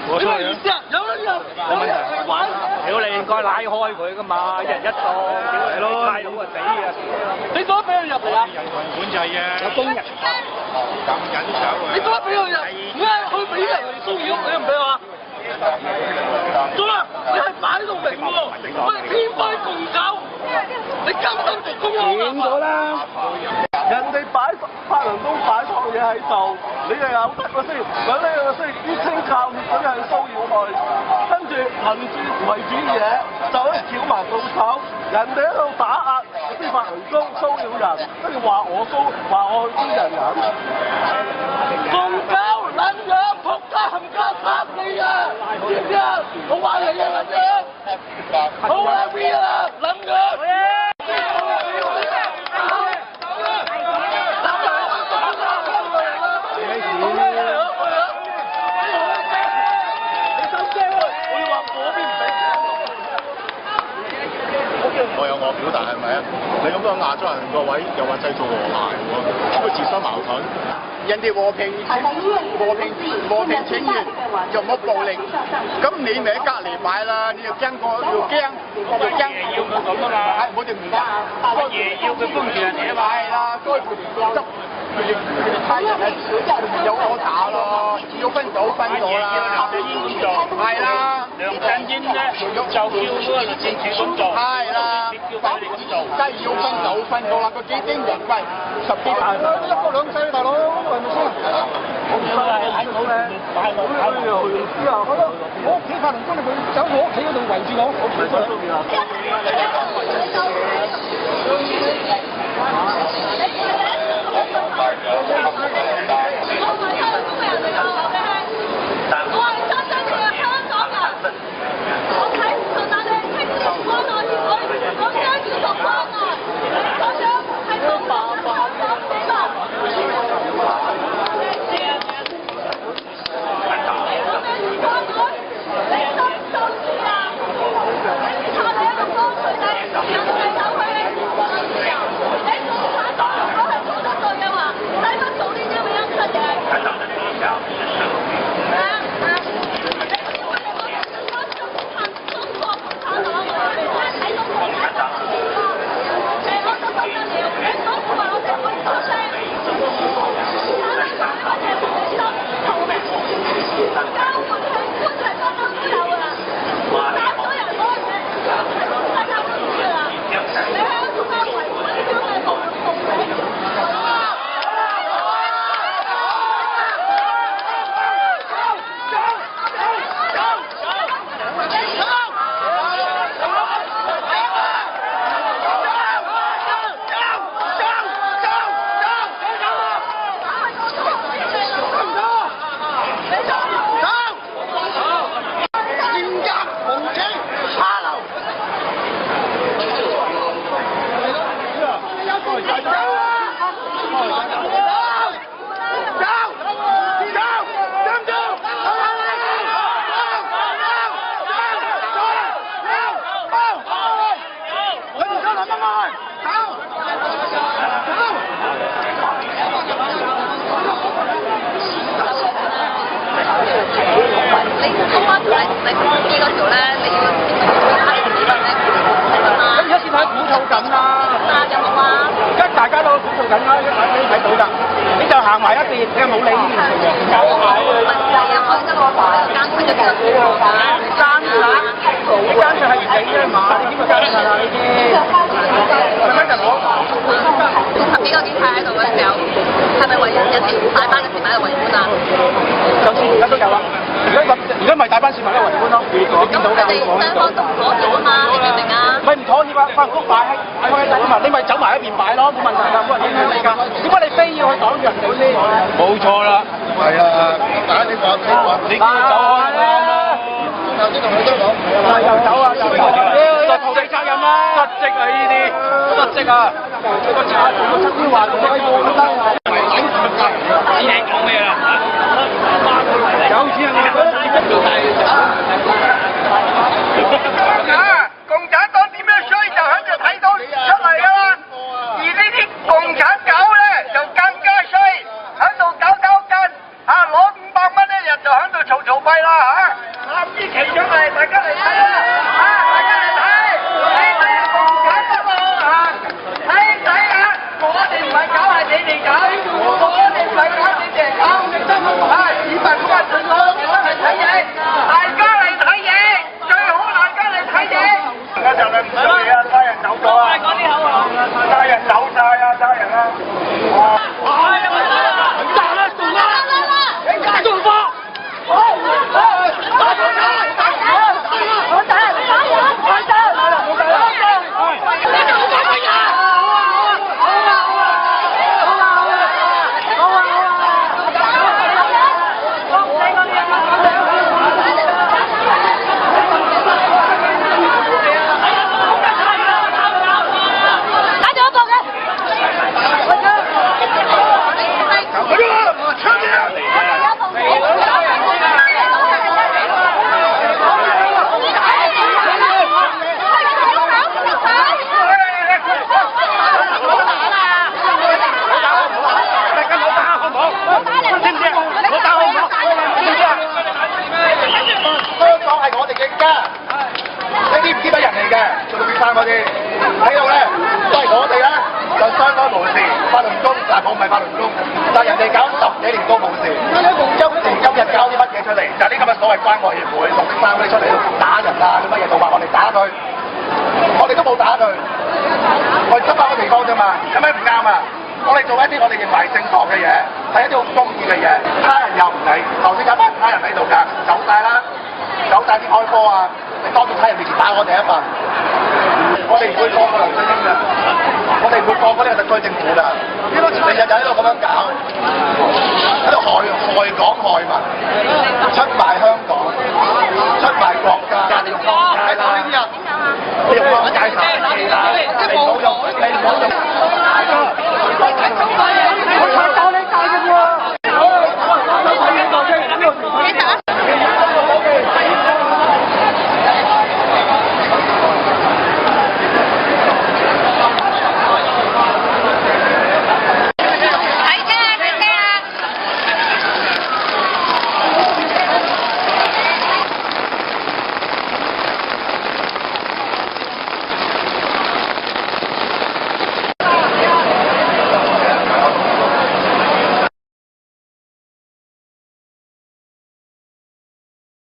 我出嚟啊！有啦有，冇問題。玩，屌你應該拉開佢噶嘛，一人一個，屌你咯，拉到啊死啊！你做乜俾佢入嚟啊？人群管制啊！有工人咁緊手啊！你做乜俾佢入？咩？佢俾人騷擾，你唔俾我啊？做啦！你係擺到明喎，我哋天災共救，你甘心做公安啊？見咗啦！人哋擺法輪功擺錯嘢喺度，你又有得個先，咁呢個先啲清教協嗰啲係騷擾佢，跟住民主為主嘢就可以翹埋到手，人哋喺度打壓啲法輪功騷擾人，跟住話我啲人，共救撚樣仆街冚家殺你啊！知唔知啊？我話你啊撚樣，好啊 V 啊撚樣。我有我表達係咪啊？你咁樣亞洲人個位又話製造和諧喎，咁佢自相矛盾。人哋和平請願又冇暴力，咁你咪喺隔離擺啦，你又驚要佢咁啊嘛，係我哋唔得，個爺要佢封住人哋啊嘛，係啦，該佢哋執。佢哋差人係有可打咯，要分組分咗啦。梁振英咁做，係啦。梁振英咧就叫嗰個律政處咁做，係啦。叫翻佢哋咁做，梗係要分組分咗啦。佢幾驚人喂，10幾萬，一國兩制大佬，係咪先？我唔係睇到咧，大佬之後，我屋企法輪功，你會走我屋企嗰度圍住我，我唔出去啊。冇錯啦，係啊，大家你講，你叫佢走開啦，頭先同你都講，又走啊，又走。負起責任啦，失職啊呢啲，失職啊！知你講咩啦？有錢人共產黨點樣衰就喺度睇到出嚟㗎啦，而呢啲共產狗咧就更加衰，喺度搞緊攞500蚊一日就喺度嘈廢啦嚇！支旗上嚟，大家嚟睇啦大家嚟睇共產黨睇我哋唔係搞係你哋搞，我哋唔係搞你哋搞，市民今日最多係睇嘢，大家嚟睇嘢，最好大家嚟睇嘢。而家就係唔做嘢啊！差人走咗啊！講啲口啊！差人走晒啊！差人啊！我哋喺度咧，都係我哋咧就相安無事，法輪功，但係我唔係法輪功，但係人哋搞10幾年都冇事，今日搞啲乜嘢出嚟？就係呢咁嘅所謂關愛協會綠色衫嗰啲出嚟打人啊，乜嘢做法？我哋打佢，我哋都冇打佢，我哋執翻個地方啫嘛，有咩唔啱啊？我哋做一啲我哋認為正確嘅嘢，係一啲好公義嘅嘢，他人又唔理，頭先有班他人喺度㗎，走晒啦，走晒啲開波啊！你當住他人面前打我哋一份。我哋唔會放過梁振英㗎，我哋唔會放過呢個特區政府㗎。你日日喺度咁樣搞，喺度害港害民，出賣香港，出賣國家，係啦呢啲人，你用乜解釋？